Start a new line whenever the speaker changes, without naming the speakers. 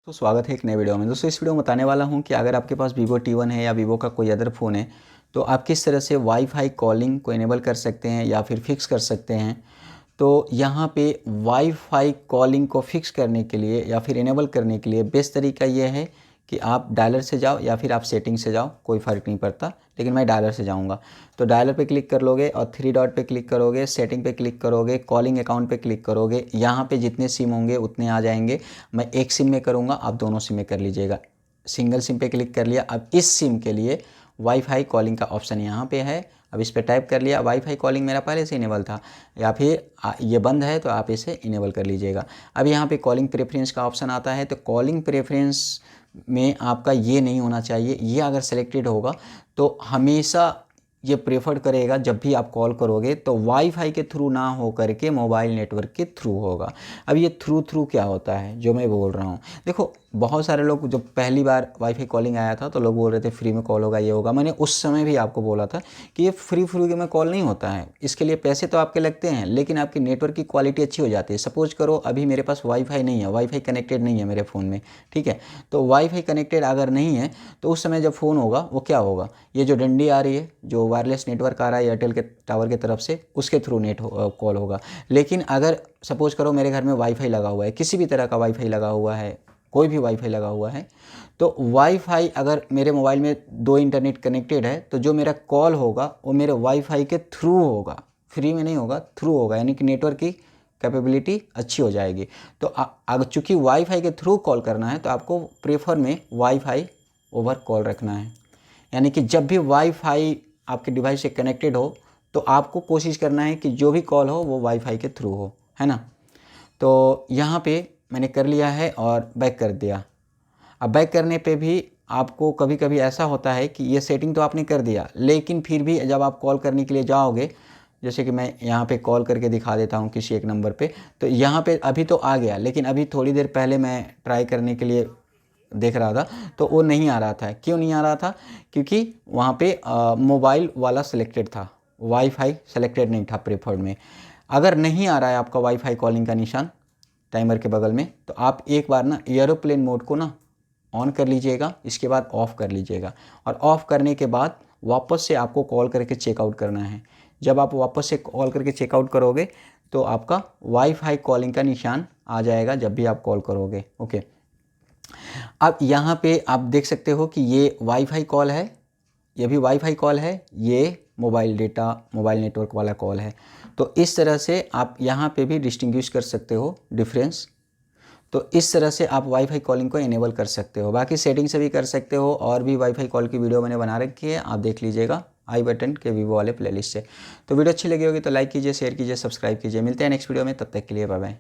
तो स्वागत है एक नए वीडियो में। दोस्तों इस वीडियो में बताने वाला हूं कि अगर आपके पास Vivo T1 है या Vivo का कोई अदर फ़ोन है तो आप किस तरह से वाईफाई कॉलिंग को इनेबल कर सकते हैं या फिर फिक्स कर सकते हैं। तो यहाँ पे वाईफाई कॉलिंग को फिक्स करने के लिए या फिर इनेबल करने के लिए बेस्ट तरीका ये है कि आप डायलर से जाओ या फिर आप सेटिंग से जाओ, कोई फ़र्क नहीं पड़ता, लेकिन मैं डायलर से जाऊंगा। तो डायलर पे क्लिक कर लोगे और थ्री डॉट पे क्लिक करोगे, सेटिंग पे क्लिक करोगे, कॉलिंग अकाउंट पे क्लिक करोगे। यहाँ पे जितने सिम होंगे उतने आ जाएंगे। मैं एक सिम में करूँगा, आप दोनों सिम में कर लीजिएगा। सिंगल सिम पे क्लिक कर लिया। अब इस सिम के लिए वाईफाई कॉलिंग का ऑप्शन यहाँ पे है। अब इस पर टाइप कर लिया। वाईफाई कॉलिंग मेरा पहले से इनेबल था या फिर ये बंद है तो आप इसे इनेबल कर लीजिएगा। अब यहाँ पे कॉलिंग प्रेफरेंस का ऑप्शन आता है। तो कॉलिंग प्रेफरेंस में आपका ये नहीं होना चाहिए। ये अगर सेलेक्टेड होगा तो हमेशा ये प्रेफर करेगा जब भी आप कॉल करोगे तो वाईफाई के थ्रू ना हो करके मोबाइल नेटवर्क के थ्रू होगा। अब ये थ्रू क्या होता है जो मैं बोल रहा हूँ, देखो बहुत सारे लोग जब पहली बार वाईफाई कॉलिंग आया था तो लोग बोल रहे थे फ्री में कॉल होगा, ये होगा। मैंने उस समय भी आपको बोला था कि ये फ्री में कॉल नहीं होता है। इसके लिए पैसे तो आपके लगते हैं लेकिन आपकी नेटवर्क की क्वालिटी अच्छी हो जाती है। सपोज करो अभी मेरे पास वाईफाई नहीं है, वाईफाई कनेक्टेड नहीं है मेरे फ़ोन में, ठीक है। तो वाईफाई कनेक्टेड अगर नहीं है तो उस समय जब फ़ोन होगा वो क्या होगा, ये जो डंडी आ रही है, जो वायरलेस नेटवर्क आ रहा है एयरटेल के टावर की तरफ से, उसके थ्रू कॉल होगा। लेकिन अगर सपोज करो मेरे घर में वाईफाई लगा हुआ है, किसी भी तरह का वाईफाई लगा हुआ है, कोई भी वाईफाई लगा हुआ है, तो वाईफाई अगर मेरे मोबाइल में दो इंटरनेट कनेक्टेड है तो जो मेरा कॉल होगा वो मेरे वाईफाई के थ्रू होगा, फ्री में नहीं होगा, थ्रू होगा। यानी कि नेटवर्क की कैपेबिलिटी अच्छी हो जाएगी। तो अगर चूँकि वाईफाई के थ्रू कॉल करना है तो आपको प्रेफर में वाईफाई ओवर कॉल रखना है। यानी कि जब भी वाईफाई आपके डिवाइस से कनेक्टेड हो तो आपको कोशिश करना है कि जो भी कॉल हो वो वाईफाई के थ्रू हो, है ना। तो यहाँ पे मैंने कर लिया है और बैक कर दिया। अब बैक करने पे भी आपको कभी कभी ऐसा होता है कि ये सेटिंग तो आपने कर दिया लेकिन फिर भी जब आप कॉल करने के लिए जाओगे, जैसे कि मैं यहाँ पे कॉल करके दिखा देता हूँ किसी एक नंबर पे, तो यहाँ पे अभी तो आ गया लेकिन अभी थोड़ी देर पहले मैं ट्राई करने के लिए देख रहा था तो वो नहीं आ रहा था। क्यों नहीं आ रहा था? क्योंकि वहाँ पे मोबाइल वाला सिलेक्टेड था, वाईफाई सेलेक्टेड नहीं था प्रेफर्ड में। अगर नहीं आ रहा है आपका वाईफाई कॉलिंग का निशान टाइमर के बगल में तो आप एक बार ना एरोप्लेन मोड को ना ऑन कर लीजिएगा, इसके बाद ऑफ़ कर लीजिएगा और ऑफ़ करने के बाद वापस से आपको कॉल करके चेकआउट करना है। जब आप वापस से कॉल करके चेकआउट करोगे तो आपका वाईफाई कॉलिंग का निशान आ जाएगा जब भी आप कॉल करोगे। ओके, अब यहाँ पे आप देख सकते हो कि ये वाईफाई कॉल है, ये भी वाईफाई कॉल है, ये मोबाइल डेटा मोबाइल नेटवर्क वाला कॉल है। तो इस तरह से आप यहाँ पे भी डिस्टिंग्विश कर सकते हो डिफरेंस। तो इस तरह से आप वाईफाई कॉलिंग को इनेबल कर सकते हो। बाकी सेटिंग से भी कर सकते हो और भी वाईफाई कॉल की वीडियो मैंने बना रखी है, आप देख लीजिएगा आई बटन के वीवो वाले प्लेलिस्ट से। तो वीडियो अच्छी लगी होगी तो लाइक कीजिए, शेयर कीजिए, सब्सक्राइब कीजिए। मिलते हैं नेक्स्ट वीडियो में, तब तक के लिए बाय बाय।